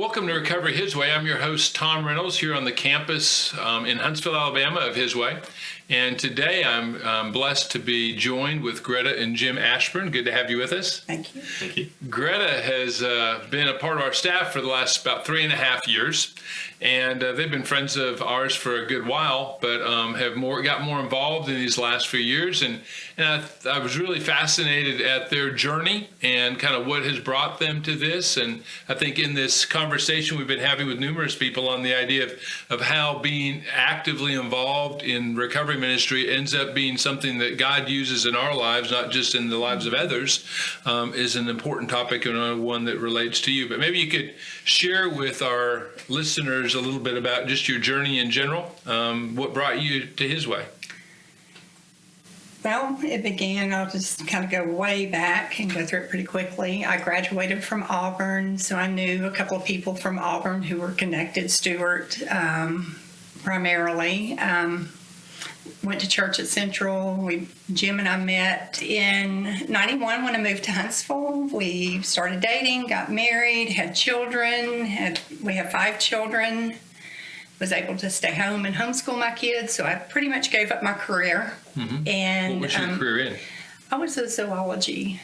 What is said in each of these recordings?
Welcome to Recovery His Way. I'm your host, Tom Reynolds, here on the campus in Huntsville, Alabama of His Way. And today I'm blessed to be joined with Greta and Jim Ashburn. Good to have you with us. Thank you. Thank you. Greta has been a part of our staff for the last about 3.5 years. And they've been friends of ours for a good while, but have got more involved in these last few years. And I was really fascinated at their journey and kind of what has brought them to this. And I think in this conversation we've been having with numerous people on the idea of how being actively involved in recovery ministry ends up being something that God uses in our lives, not just in the lives of others, is an important topic and one that relates to you. But maybe you could share with our listeners a little bit about just your journey in general, what brought you to His Way. Well, it began, I'll just kind of go way back and go through it pretty quickly. I graduated from Auburn, so I knew a couple of people from Auburn who were connected, Stewart primarily. Went to church at Central. Jim and I met in 91 when I moved to Huntsville. We started dating, got married, had children. We have 5 children. Was able to stay home and homeschool my kids, so I pretty much gave up my career. Mm-hmm. And what was your career in? I was a zoology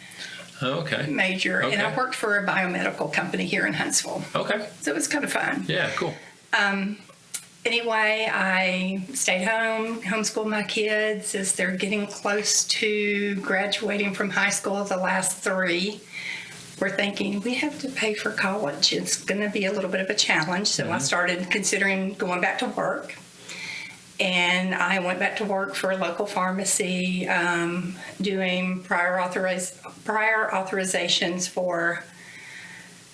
major, Okay. and I worked for a biomedical company here in Huntsville. Okay. So it was kind of fun. Yeah, cool. Anyway, I stayed home, homeschooled my kids as they're getting close to graduating from high school, the last 3. We're thinking, we have to pay for college. It's going to be a little bit of a challenge. So I started considering going back to work. And I went back to work for a local pharmacy, doing prior authorizations for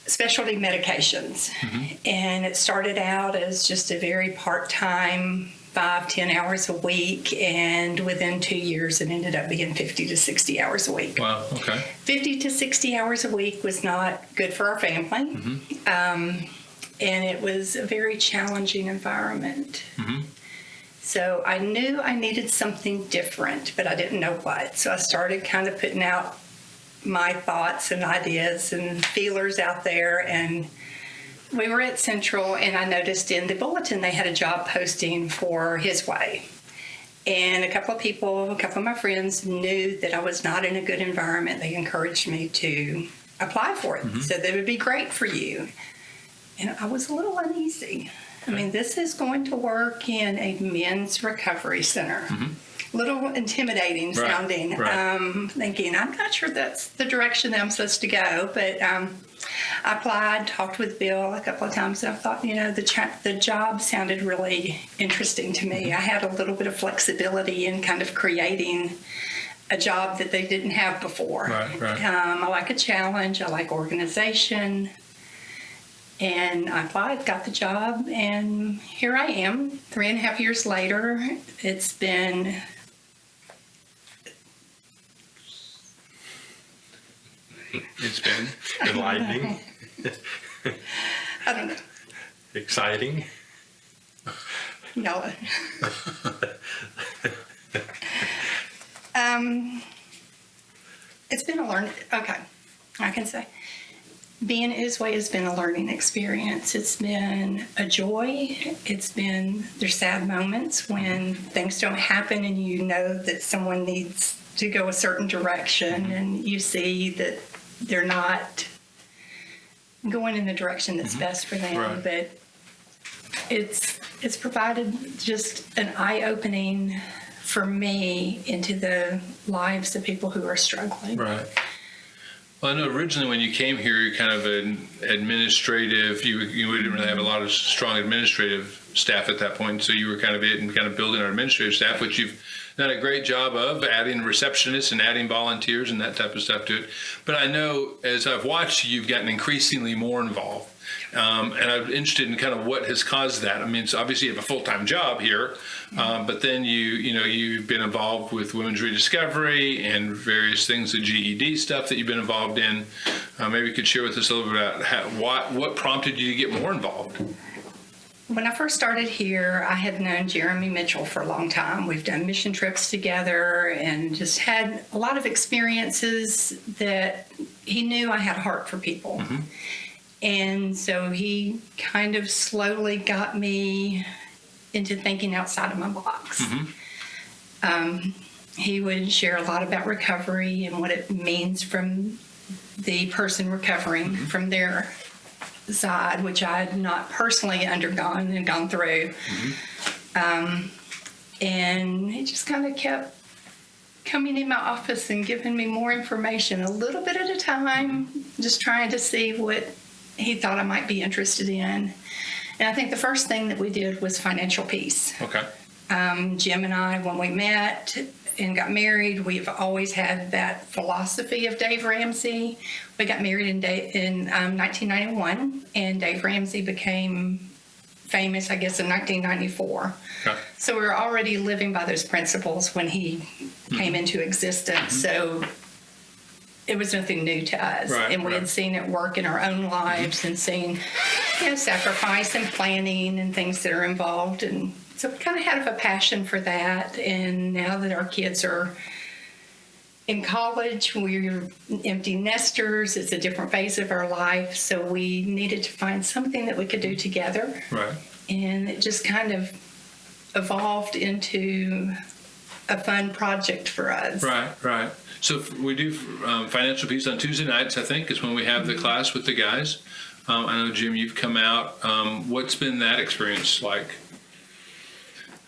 specialty medications. Mm-hmm. And it started out as just a very part-time, 5-10 hours a week, and within 2 years it ended up being 50 to 60 hours a week. Wow, okay. 50 to 60 hours a week was not good for our family. Mm-hmm. And it was a very challenging environment. Mm-hmm. So I knew I needed something different, but I didn't know what. So I started kind of putting out my thoughts and ideas and feelers out there, and we were at Central, and I noticed in the bulletin they had a job posting for His Way. And a couple of my friends knew that I was not in a good environment. They encouraged me to apply for it. Mm-hmm. Said that would be great for you. And I was a little uneasy. I mean, this is going to work in a men's recovery center. Mm-hmm. Little intimidating sounding. Right. Thinking, I'm not sure that's the direction that I'm supposed to go, but I applied, talked with Bill a couple of times, and I thought, the job sounded really interesting to me. I had a little bit of flexibility in kind of creating a job that they didn't have before. Right. I like a challenge. I like organization. And I applied, got the job, and here I am, 3.5 years later. It's been enlightening. I don't know. Exciting. No. It's been a learning. Okay, I can say. Being His Way has been a learning experience. It's been a joy. There's sad moments when things don't happen and you know that someone needs to go a certain direction and you see that they're not going in the direction that's best for them. Right. But it's provided just an eye-opening for me into the lives of people who are struggling. Right. Well, I know originally when you came here, you're kind of an administrative, you didn't really have a lot of strong administrative staff at that point, so you were kind of it and kind of building our administrative staff, which you've done a great job of, adding receptionists and adding volunteers and that type of stuff to it. But I know as I've watched, you've gotten increasingly more involved. And I'm interested in kind of what has caused that. I mean, it's obviously you have a full-time job here, but then you've been involved with Women's Rediscovery and various things, the GED stuff that you've been involved in. Maybe you could share with us a little bit about what prompted you to get more involved. When I first started here, I had known Jeremy Mitchell for a long time. We've done mission trips together and just had a lot of experiences that he knew I had a heart for people. Mm-hmm. And so he kind of slowly got me into thinking outside of my box. He would share a lot about recovery and what it means from the person recovering from their side, which I had not personally undergone and gone through. And he just kind of kept coming in my office and giving me more information a little bit at a time, just trying to see what he thought I might be interested in. And I think the first thing that we did was financial peace. Okay. Jim and I, when we met and got married, we've always had that philosophy of Dave Ramsey. We got married in 1991, and Dave Ramsey became famous, I guess, in 1994. Okay. So we were already living by those principles when he came into existence. So it was nothing new to us. Right, And we had seen it work in our own lives and seen, sacrifice and planning and things that are involved. And so we kind of had a passion for that. And now that our kids are in college, we're empty nesters. It's a different phase of our life. So we needed to find something that we could do together. Right. And it just kind of evolved into a fun project for us. Right. So we do financial peace on Tuesday nights, I think, is when we have the class with the guys. I know, Jim, you've come out. What's been that experience like?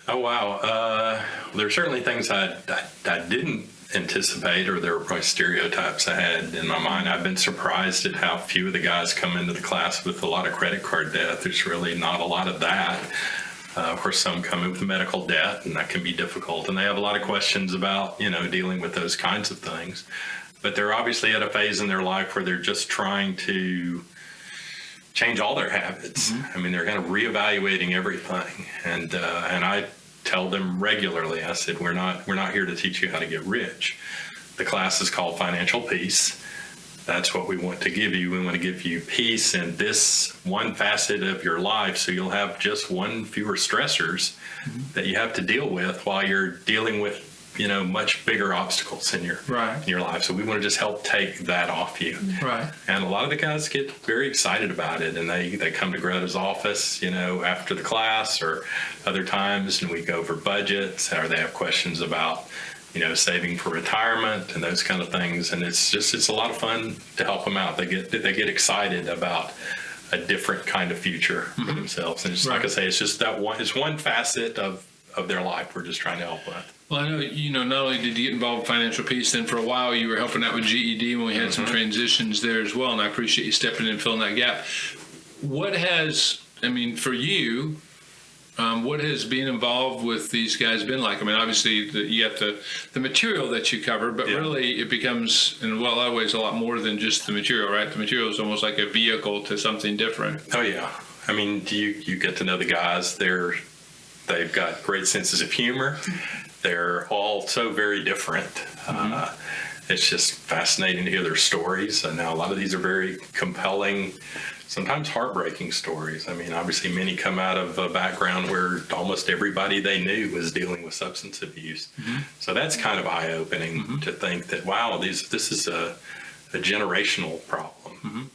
Oh, wow. There are certainly things I didn't anticipate, or there were probably stereotypes I had in my mind. I've been surprised at how few of the guys come into the class with a lot of credit card debt. There's really not a lot of that. Of course, some come in with medical debt, and that can be difficult. And they have a lot of questions about, dealing with those kinds of things. But they're obviously at a phase in their life where they're just trying to change all their habits. I mean, they're kind of reevaluating everything. And I tell them regularly, I said, we're not here to teach you how to get rich. The class is called Financial Peace. That's what we want to give you. We want to give you peace in this one facet of your life, so you'll have just one fewer stressors that you have to deal with while you're dealing with, much bigger obstacles in your life. So we want to just help take that off you. Right. And a lot of the guys get very excited about it, and they come to Greta's office, after the class or other times, and we go over budgets, or they have questions about saving for retirement and those kind of things. And it's a lot of fun to help them out. They get excited about a different kind of future for themselves. And just like I say, it's just it's one facet of their life we're just trying to help with. Well, I know, not only did you get involved in financial peace, then for a while you were helping out with GED when we had some transitions there as well. And I appreciate you stepping in and filling that gap. For you, what has being involved with these guys been like? I mean, obviously you got the material that you cover, but really it becomes, in a lot of ways, a lot more than just the material, right? The material is almost like a vehicle to something different. Oh, yeah. I mean, you get to know the guys. They've got great senses of humor. They're all so very different. It's just fascinating to hear their stories. And now a lot of these are very compelling, sometimes heartbreaking stories. I mean, obviously many come out of a background where almost everybody they knew was dealing with substance abuse. So that's kind of eye-opening to think that, wow, this is a generational problem.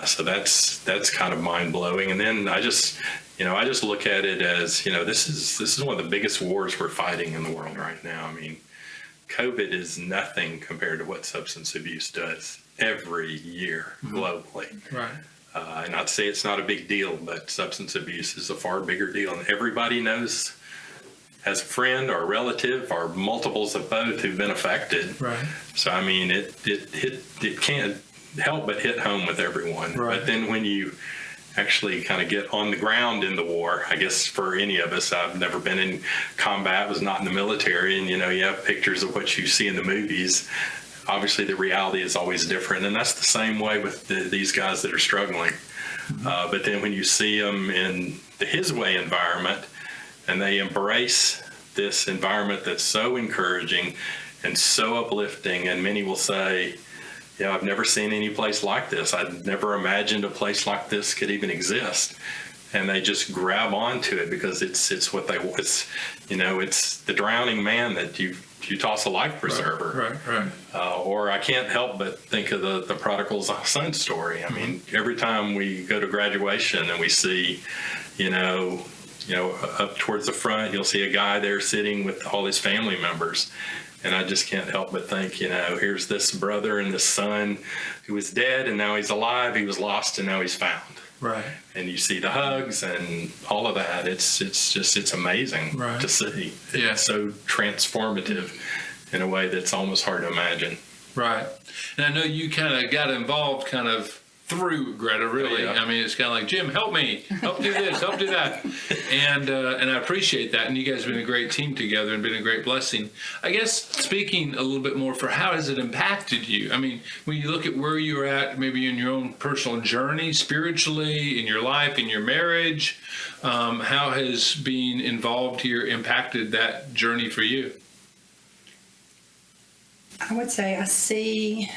So that's kind of mind-blowing. And then I just look at it as, this is one of the biggest wars we're fighting in the world right now. I mean, COVID is nothing compared to what substance abuse does every year globally. Right. And not to say it's not a big deal, but substance abuse is a far bigger deal. And everybody knows, as a friend or a relative or multiples of both, who've been affected. Right. So, I mean, it can't help but hit home with everyone. Right. But then when you actually kind of get on the ground in the war, I guess for any of us, I've never been in combat, was not in the military, and you have pictures of what you see in the movies. Obviously the reality is always different, and that's the same way with these guys that are struggling. But then when you see them in the his way environment, and they embrace this environment that's so encouraging and so uplifting, and many will say, I've never seen any place like this. I'd never imagined a place like this could even exist. And they just grab onto it because it's what they want. It's the drowning man that you've you toss a life preserver. Right. Or I can't help but think of the prodigal son story. I mean, every time we go to graduation and we see, up towards the front, you'll see a guy there sitting with all his family members. And I just can't help but think, here's this brother and this son who was dead and now he's alive. He was lost and now he's found. Right. And you see the hugs and all of that. It's amazing to see. Yeah. It's so transformative in a way that's almost hard to imagine. Right. And I know you kind of got involved kind of through Greta, really. Yeah. I mean, it's kind of like, Jim, help me, help do this, help do that. And I appreciate that. And you guys have been a great team together and been a great blessing. I guess speaking a little bit more for how has it impacted you? I mean, when you look at where you're at, maybe in your own personal journey, spiritually, in your life, in your marriage, how has being involved here impacted that journey for you? I would say I see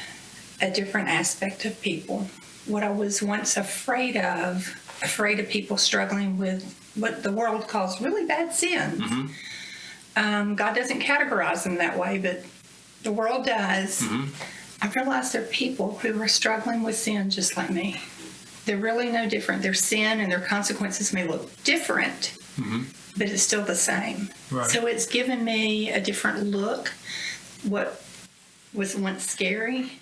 a different aspect of people. What I was once afraid of people struggling with what the world calls really bad sins. Mm-hmm. God doesn't categorize them that way, but the world does. Mm-hmm. I realized there are people who are struggling with sin just like me. They're really no different. Their sin and their consequences may look different, but it's still the same. Right. So it's given me a different look. What was once scary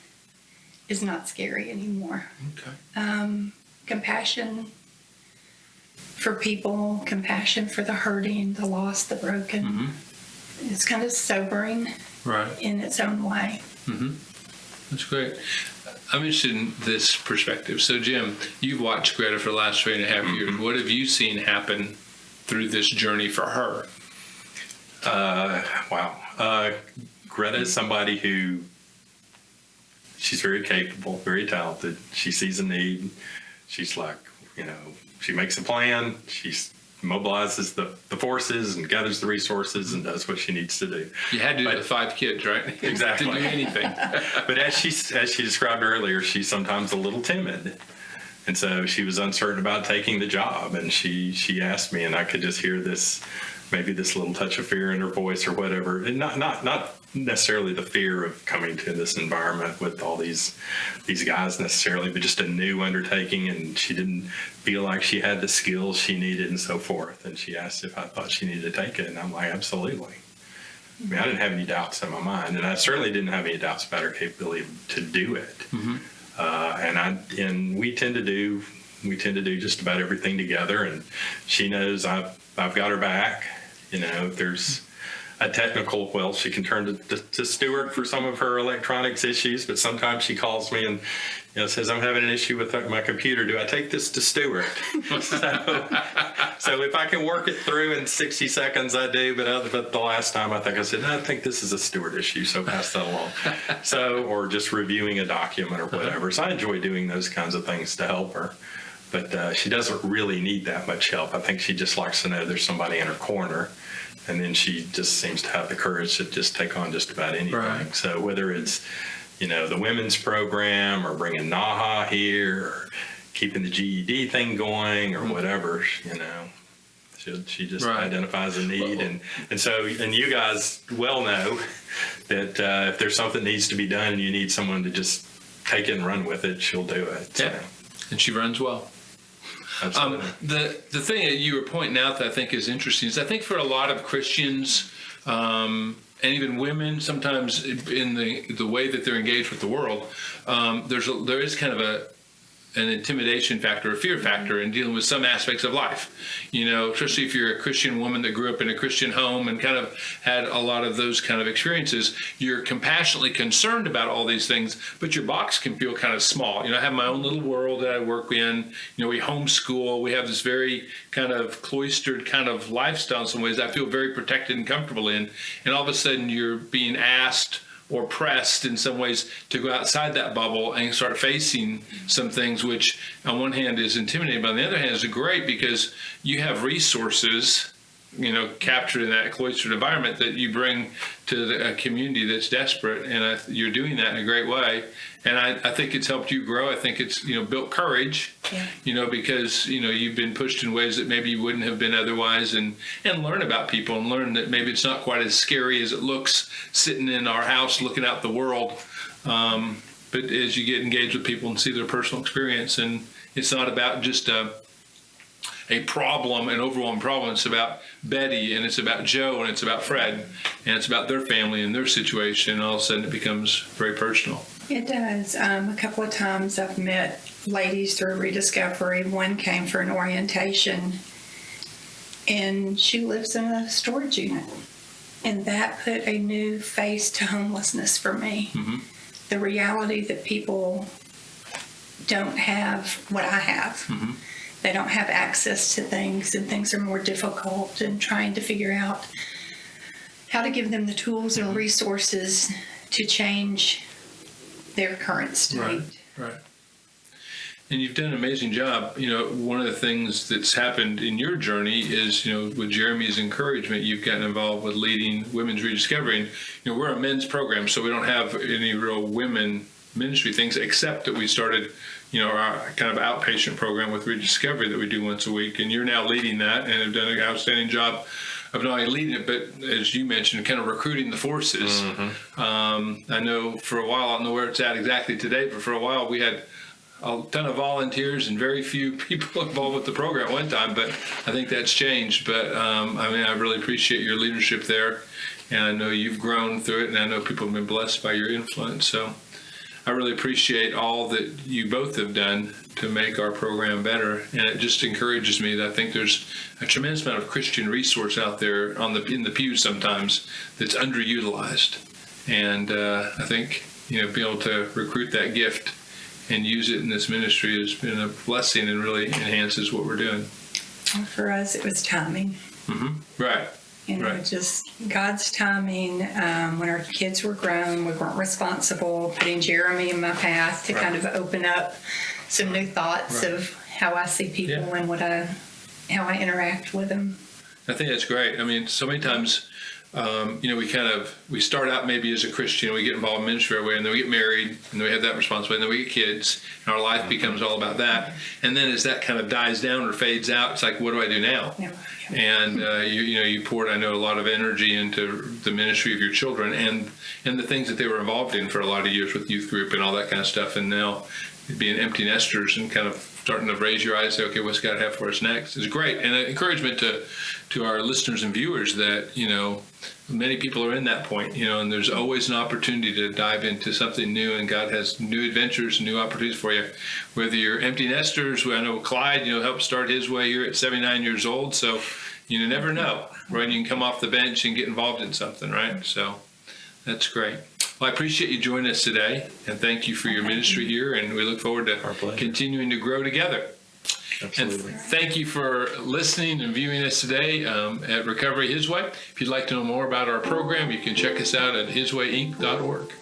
is not scary anymore. Okay. Compassion for people, compassion for the hurting, the lost, the broken. Mm-hmm. It's kind of sobering in its own way. Mm-hmm. That's great. I'm interested in this perspective. So, Jim, you've watched Greta for the last 3.5 years. What have you seen happen through this journey for her? Wow. Greta is somebody who, she's very capable, very talented. She sees a need. She's like, she makes a plan. She mobilizes the forces and gathers the resources and does what she needs to do. You had to do it with 5 kids, right? Exactly. To do anything. But as she described earlier, she's sometimes a little timid. And so she was uncertain about taking the job. And she asked me, and I could just hear this, maybe this little touch of fear in her voice or whatever. And not necessarily the fear of coming to this environment with all these guys necessarily, but just a new undertaking, and she didn't feel like she had the skills she needed and so forth. And she asked if I thought she needed to take it, and I'm like, absolutely. I mean, I didn't have any doubts in my mind, and I certainly didn't have any doubts about her capability to do it. Mm-hmm. And we tend to do just about everything together, and she knows I've got her back. If there's a technical, she can turn to Stuart for some of her electronics issues, but sometimes she calls me and says, I'm having an issue with my computer. Do I take this to Stuart? So if I can work it through in 60 seconds, I do. But the last time I said, no, I think this is a Stuart issue, so pass that along. Or just reviewing a document or whatever. So I enjoy doing those kinds of things to help her. But she doesn't really need that much help. I think she just likes to know there's somebody in her corner. And then she just seems to have the courage to just take on just about anything. Right. So whether it's, the women's program or bringing NAHA here or keeping the GED thing going or whatever, she just identifies a need. And you guys well know that if there's something that needs to be done and you need someone to just take it and run with it, she'll do it. Yeah. So. And she runs well. The thing that you were pointing out that I think is interesting is I think for a lot of Christians and even women, sometimes in the way that they're engaged with the world, there is kind of an intimidation factor, a fear factor in dealing with some aspects of life. Especially if you're a Christian woman that grew up in a Christian home and kind of had a lot of those kind of experiences, you're compassionately concerned about all these things, but your box can feel kind of small. I have my own little world that I work in. We homeschool. We have this very kind of cloistered kind of lifestyle in some ways I feel very protected and comfortable in. And all of a sudden you're being asked or pressed in some ways to go outside that bubble and start facing some things which on one hand is intimidating, but on the other hand is great because you have resources captured in that cloistered environment that you bring to a community that's desperate, and you're doing that in a great way. And I think it's helped you grow. I think it's built courage, because you've been pushed in ways that maybe you wouldn't have been otherwise, and learn about people and learn that maybe it's not quite as scary as it looks sitting in our house looking out the world. But as you get engaged with people and see their personal experience, and it's not about just a problem, an overwhelming problem. It's about Betty, and it's about Joe, and it's about Fred, and it's about their family and their situation. And all of a sudden it becomes very personal. It does. A couple of times I've met ladies through Rediscovery. One came for an orientation, and she lives in a storage unit. And that put a new face to homelessness for me. Mm-hmm. The reality that people don't have what I have. Mm-hmm. They don't have access to things, and things are more difficult, and trying to figure out how to give them the tools and resources to change their current state. Right. And you've done an amazing job. One of the things that's happened in your journey is, with Jeremy's encouragement, you've gotten involved with leading Women's Rediscovery. And, we're a men's program, so we don't have any real women ministry things, except that we started, our kind of outpatient program with Rediscovery that we do once a week. And you're now leading that and have done an outstanding job of not only leading it, but as you mentioned, kind of recruiting the forces. Mm-hmm. I know for a while, I don't know where it's at exactly today, but for a while we had a ton of volunteers and very few people involved with the program at one time, but I think that's changed. But I really appreciate your leadership there, and I know you've grown through it, and I know people have been blessed by your influence. So I really appreciate all that you both have done to make our program better, and it just encourages me that I think there's a tremendous amount of Christian resource out there in the pews sometimes that's underutilized, and I think being able to recruit that gift and use it in this ministry has been a blessing and really enhances what we're doing. For us, it was timing. Mm-hmm. Right. Just God's timing. When our kids were grown, we weren't responsible. Putting Jeremy in my path to kind of open up some new thoughts of how I see people and how I interact with them. I think that's great. I mean, so many times, we start out maybe as a Christian, we get involved in ministry right away, and then we get married, and then we have that responsibility, and then we get kids, and our life becomes all about that. And then as that kind of dies down or fades out, it's like, what do I do now? Yeah. And you poured, I know, a lot of energy into the ministry of your children and the things that they were involved in for a lot of years with youth group and all that kind of stuff. And now being empty nesters and kind of starting to raise your eyes, say, okay, what's God have for us next is great. And an encouragement to our listeners and viewers that, many people are in that point, and there's always an opportunity to dive into something new, and God has new adventures and new opportunities for you. Whether you're empty nesters, I know Clyde, helped start his way here at 79 years old, so you never know, right? You can come off the bench and get involved in something, right? So that's great. Well, I appreciate you joining us today, and thank you for your ministry here, and we look forward to continuing to grow together. Absolutely. And thank you for listening and viewing us today at Recovery His Way. If you'd like to know more about our program, you can check us out at hiswayinc.org.